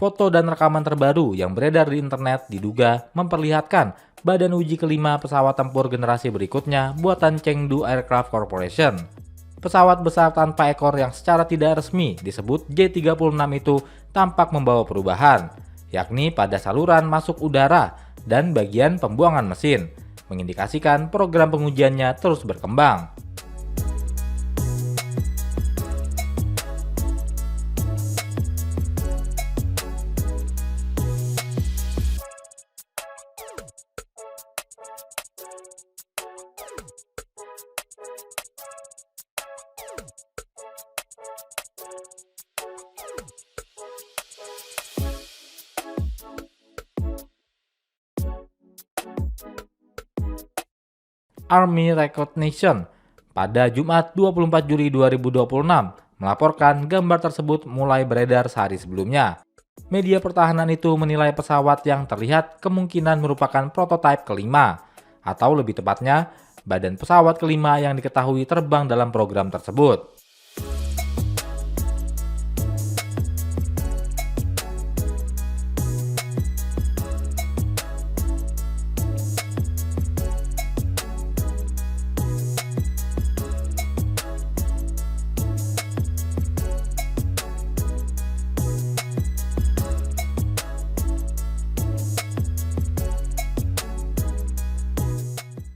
Foto dan rekaman terbaru yang beredar di internet diduga memperlihatkan badan uji kelima pesawat tempur generasi berikutnya buatan Chengdu Aircraft Corporation. Pesawat besar tanpa ekor yang secara tidak resmi disebut J-36 itu tampak membawa perubahan, yakni pada saluran masuk udara dan bagian pembuangan mesin, mengindikasikan program pengujiannya terus berkembang. Army Recognition pada Jumat 24 Juli 2026 melaporkan gambar tersebut mulai beredar sehari sebelumnya. Media pertahanan itu menilai pesawat yang terlihat kemungkinan merupakan prototipe kelima, atau lebih tepatnya, badan pesawat kelima yang diketahui terbang dalam program tersebut.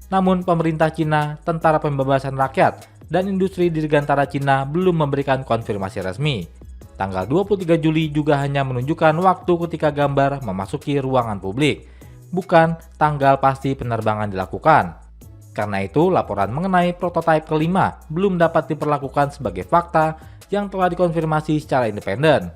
Namun pemerintah Cina, Tentara Pembebasan Rakyat, dan industri dirgantara Cina belum memberikan konfirmasi resmi. Tanggal 23 Juli juga hanya menunjukkan waktu ketika gambar memasuki ruangan publik, bukan tanggal pasti penerbangan dilakukan. Karena itu, laporan mengenai prototipe kelima belum dapat diperlakukan sebagai fakta yang telah dikonfirmasi secara independen.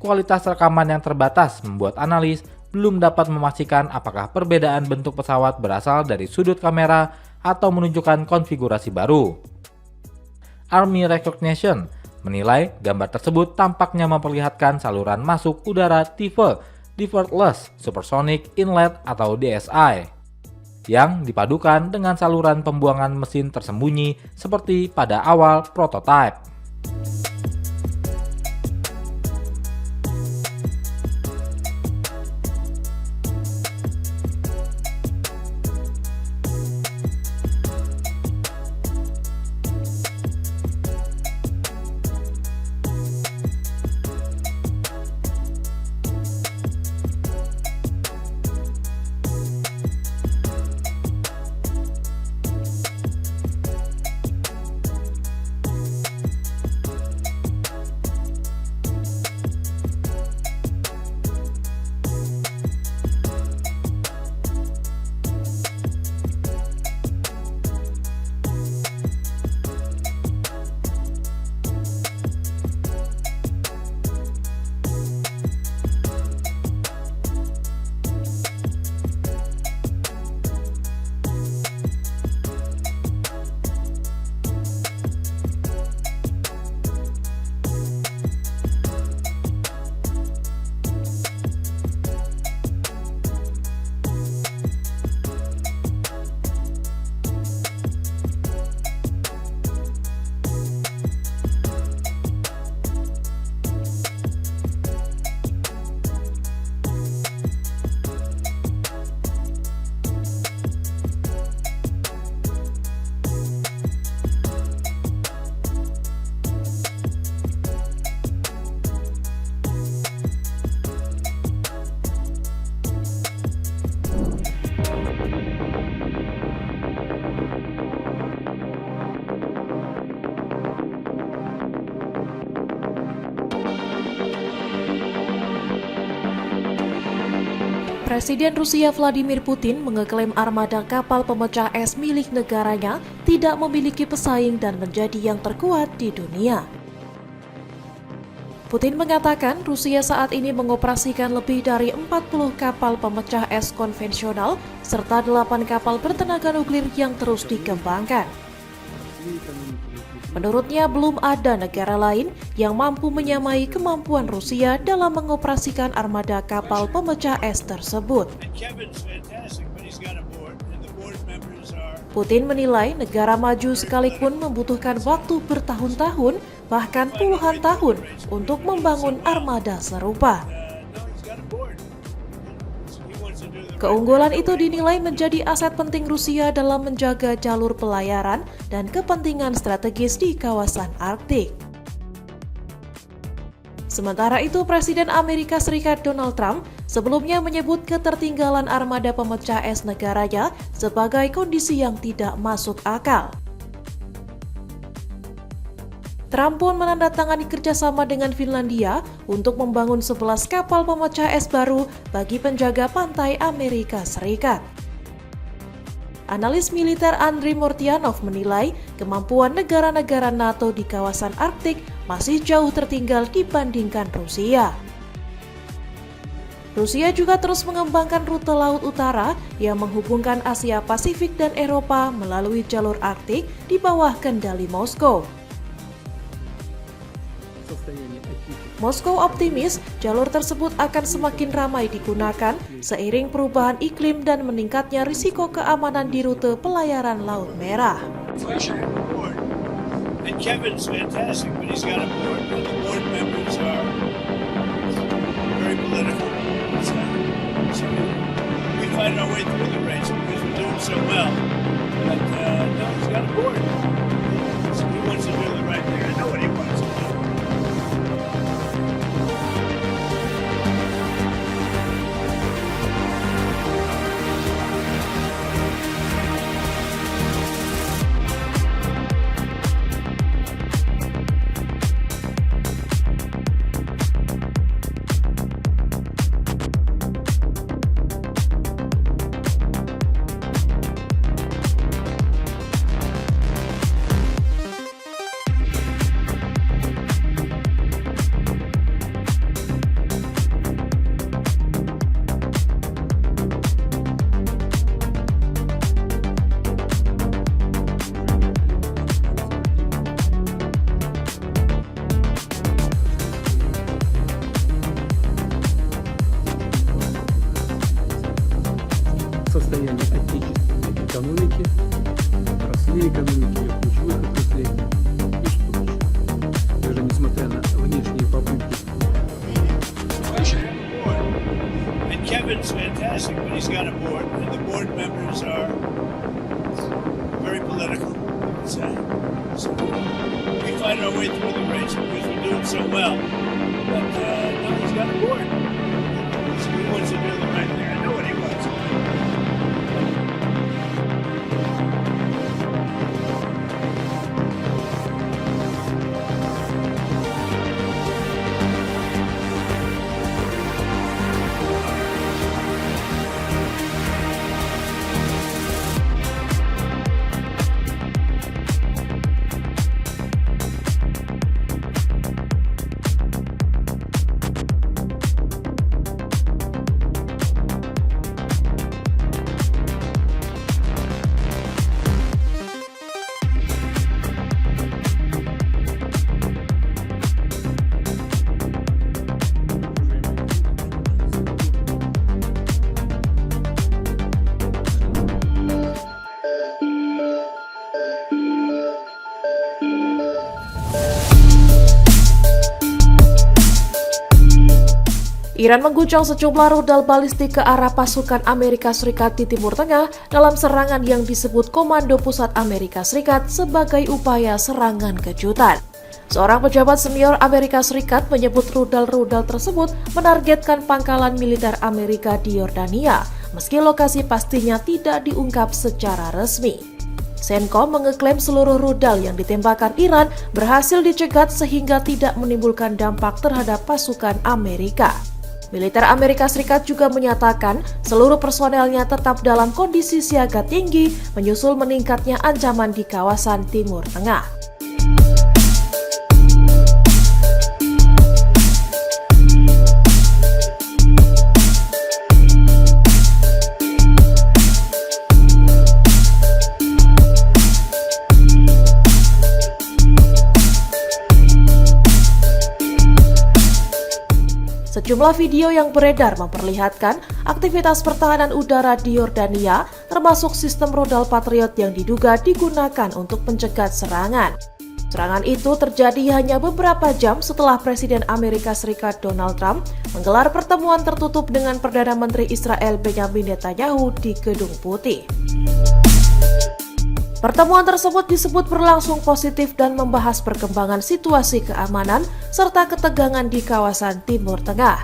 Kualitas rekaman yang terbatas membuat analis belum dapat memastikan apakah perbedaan bentuk pesawat berasal dari sudut kamera atau menunjukkan konfigurasi baru. Army Recognition menilai gambar tersebut tampaknya memperlihatkan saluran masuk udara tipe Divertless Supersonic Inlet atau DSI, yang dipadukan dengan saluran pembuangan mesin tersembunyi seperti pada awal prototipe. Presiden Rusia Vladimir Putin mengeklaim armada kapal pemecah es milik negaranya tidak memiliki pesaing dan menjadi yang terkuat di dunia. Putin mengatakan Rusia saat ini mengoperasikan lebih dari 40 kapal pemecah es konvensional serta 8 kapal bertenaga nuklir yang terus dikembangkan. Menurutnya, belum ada negara lain yang mampu menyamai kemampuan Rusia dalam mengoperasikan armada kapal pemecah es tersebut. Putin menilai negara maju sekalipun membutuhkan waktu bertahun-tahun, bahkan puluhan tahun untuk membangun armada serupa. Keunggulan itu dinilai menjadi aset penting Rusia dalam menjaga jalur pelayaran dan kepentingan strategis di kawasan Arktik. Sementara itu, Presiden Amerika Serikat Donald Trump sebelumnya menyebut ketertinggalan armada pemecah es negaranya sebagai kondisi yang tidak masuk akal. Trump pun menandatangani kerjasama dengan Finlandia untuk membangun 11 kapal pemecah es baru bagi penjaga pantai Amerika Serikat. Analis militer Andriy Mortyanov menilai kemampuan negara-negara NATO di kawasan Arktik masih jauh tertinggal dibandingkan Rusia. Rusia juga terus mengembangkan rute laut utara yang menghubungkan Asia Pasifik dan Eropa melalui jalur Arktik di bawah kendali Moskow. Moskow optimis jalur tersebut akan semakin ramai digunakan seiring perubahan iklim dan meningkatnya risiko keamanan di rute pelayaran Laut Merah. Состояние отечественной экономики, росли экономики ее ключевых отраслей устойчиво. Даже несмотря на внешние попытки. And Kevin's fantastic when he's got a board, and the board members are very political. So we find our way through the race because we're doing so well. But now he's got a board. So he wants to do the right thing. I know what he wants to do. Iran mengguncang sejumlah rudal balistik ke arah pasukan Amerika Serikat di Timur Tengah dalam serangan yang disebut Komando Pusat Amerika Serikat sebagai upaya serangan kejutan. Seorang pejabat senior Amerika Serikat menyebut rudal-rudal tersebut menargetkan pangkalan militer Amerika di Yordania, meski lokasi pastinya tidak diungkap secara resmi. CENTCOM mengeklaim seluruh rudal yang ditembakkan Iran berhasil dicegat sehingga tidak menimbulkan dampak terhadap pasukan Amerika. Militer Amerika Serikat juga menyatakan seluruh personelnya tetap dalam kondisi siaga tinggi menyusul meningkatnya ancaman di kawasan Timur Tengah. Sejumlah video yang beredar memperlihatkan aktivitas pertahanan udara di Yordania, termasuk sistem rudal Patriot yang diduga digunakan untuk pencegat serangan. Serangan itu terjadi hanya beberapa jam setelah Presiden Amerika Serikat Donald Trump menggelar pertemuan tertutup dengan Perdana Menteri Israel Benjamin Netanyahu di Gedung Putih. Pertemuan tersebut disebut berlangsung positif dan membahas perkembangan situasi keamanan serta ketegangan di kawasan Timur Tengah.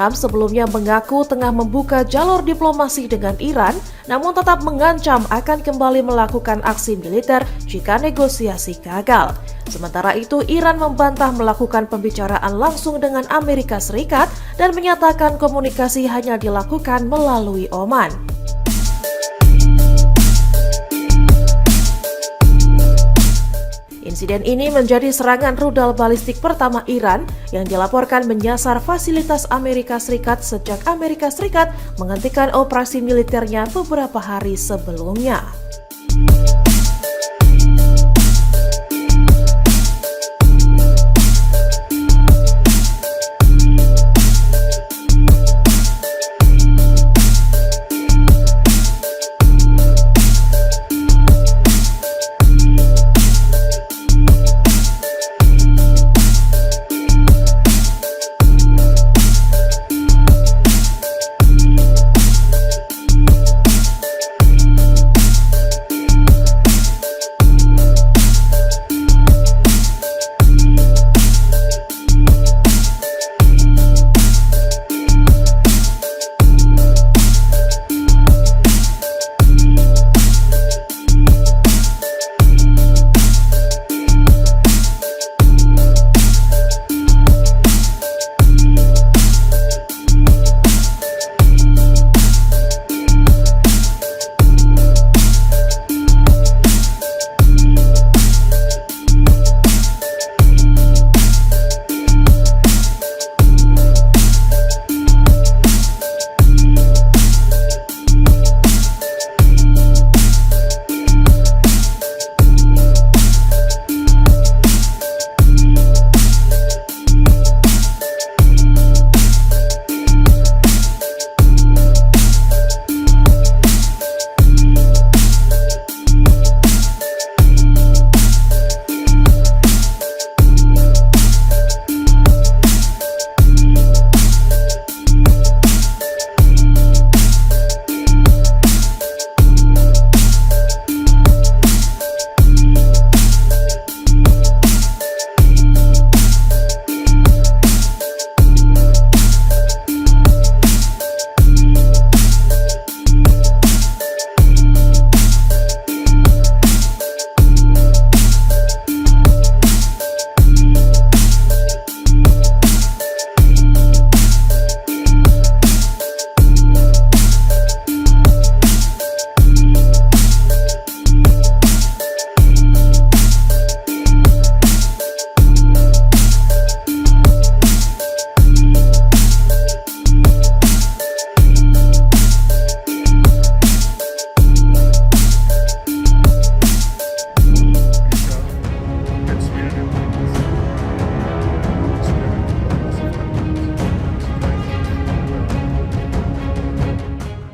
Trump sebelumnya mengaku tengah membuka jalur diplomasi dengan Iran, namun tetap mengancam akan kembali melakukan aksi militer jika negosiasi gagal. Sementara itu, Iran membantah melakukan pembicaraan langsung dengan Amerika Serikat dan menyatakan komunikasi hanya dilakukan melalui Oman. Insiden ini menjadi serangan rudal balistik pertama Iran yang dilaporkan menyasar fasilitas Amerika Serikat sejak Amerika Serikat menghentikan operasi militernya beberapa hari sebelumnya.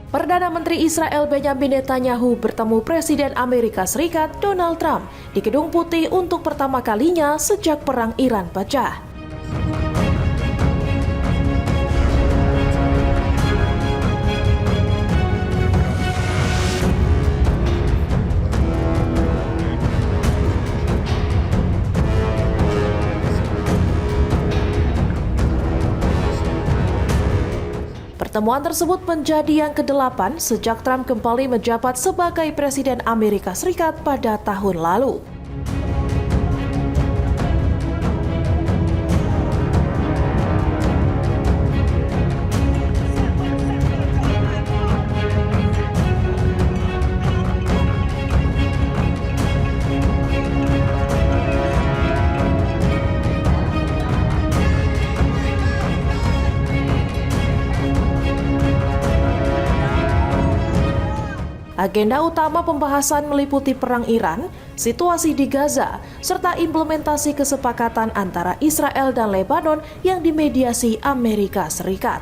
Perdana Menteri Israel Benjamin Netanyahu bertemu Presiden Amerika Serikat Donald Trump di Gedung Putih untuk pertama kalinya sejak Perang Iran pecah. Pertemuan tersebut menjadi yang ke-8 sejak Trump kembali menjabat sebagai Presiden Amerika Serikat pada tahun lalu. Agenda utama pembahasan meliputi perang Iran, situasi di Gaza, serta implementasi kesepakatan antara Israel dan Lebanon yang dimediasi Amerika Serikat.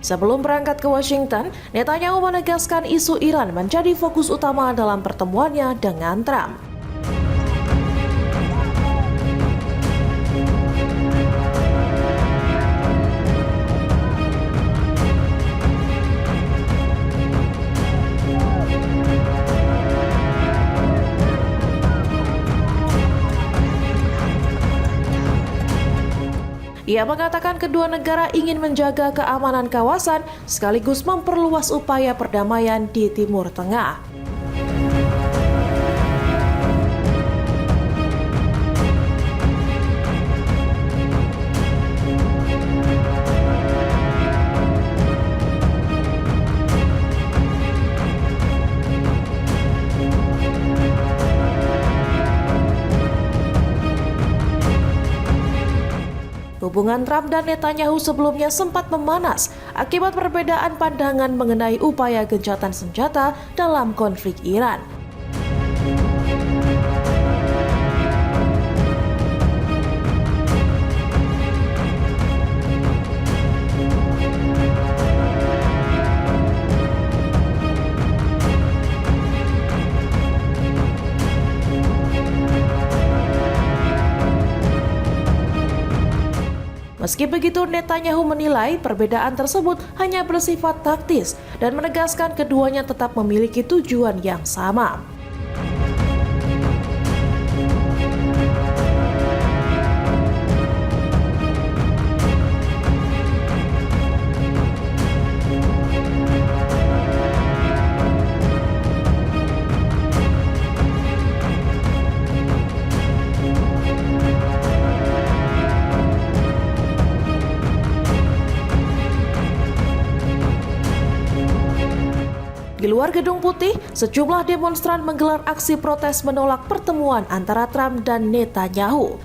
Sebelum berangkat ke Washington, Netanyahu menegaskan isu Iran menjadi fokus utama dalam pertemuannya dengan Trump. Ia mengatakan kedua negara ingin menjaga keamanan kawasan sekaligus memperluas upaya perdamaian di Timur Tengah. Hubungan Trump dan Netanyahu sebelumnya sempat memanas akibat perbedaan pandangan mengenai upaya gencatan senjata dalam konflik Iran. Meski begitu, Netanyahu menilai perbedaan tersebut hanya bersifat taktis dan menegaskan keduanya tetap memiliki tujuan yang sama. Di luar Gedung Putih, sejumlah demonstran menggelar aksi protes menolak pertemuan antara Trump dan Netanyahu.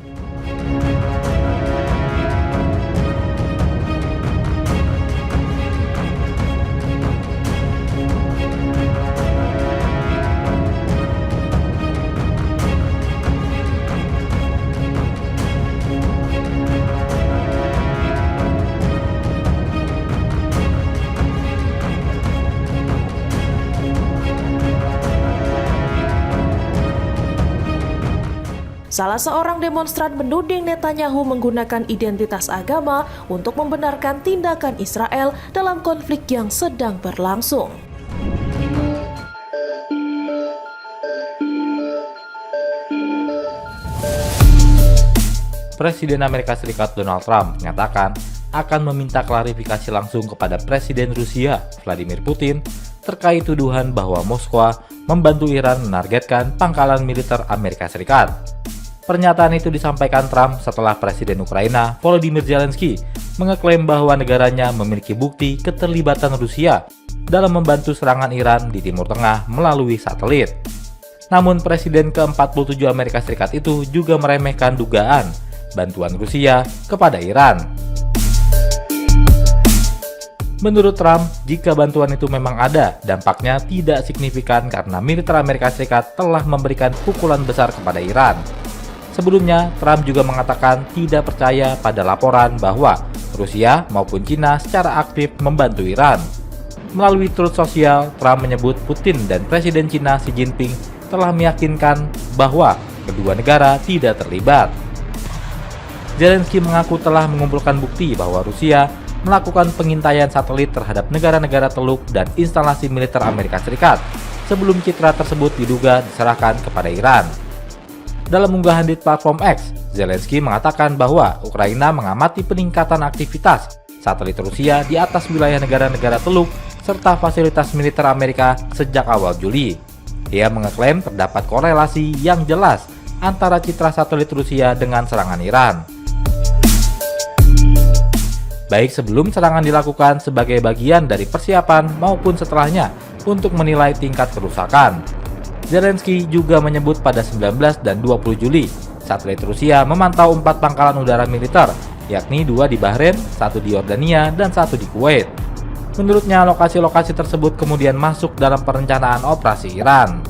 Salah seorang demonstran menuding Netanyahu menggunakan identitas agama untuk membenarkan tindakan Israel dalam konflik yang sedang berlangsung. Presiden Amerika Serikat Donald Trump menyatakan akan meminta klarifikasi langsung kepada Presiden Rusia Vladimir Putin terkait tuduhan bahwa Moskwa membantu Iran menargetkan pangkalan militer Amerika Serikat. Pernyataan itu disampaikan Trump setelah Presiden Ukraina Volodymyr Zelensky mengeklaim bahwa negaranya memiliki bukti keterlibatan Rusia dalam membantu serangan Iran di Timur Tengah melalui satelit. Namun Presiden ke-47 Amerika Serikat itu juga meremehkan dugaan bantuan Rusia kepada Iran. Menurut Trump, jika bantuan itu memang ada, dampaknya tidak signifikan karena militer Amerika Serikat telah memberikan pukulan besar kepada Iran. Sebelumnya, Trump juga mengatakan tidak percaya pada laporan bahwa Rusia maupun China secara aktif membantu Iran. Melalui Truth Social, Trump menyebut Putin dan Presiden China Xi Jinping telah meyakinkan bahwa kedua negara tidak terlibat. Zelensky mengaku telah mengumpulkan bukti bahwa Rusia melakukan pengintaian satelit terhadap negara-negara Teluk dan instalasi militer Amerika Serikat sebelum citra tersebut diduga diserahkan kepada Iran. Dalam unggahan di platform X, Zelensky mengatakan bahwa Ukraina mengamati peningkatan aktivitas satelit Rusia di atas wilayah negara-negara Teluk serta fasilitas militer Amerika sejak awal Juli. Ia mengeklaim terdapat korelasi yang jelas antara citra satelit Rusia dengan serangan Iran. Baik sebelum serangan dilakukan sebagai bagian dari persiapan maupun setelahnya untuk menilai tingkat kerusakan. Zelensky juga menyebut pada 19 dan 20 Juli, satelit Rusia memantau 4 pangkalan udara militer, yakni 2 di Bahrain, 1 di Yordania, dan 1 di Kuwait. Menurutnya, lokasi-lokasi tersebut kemudian masuk dalam perencanaan operasi Iran.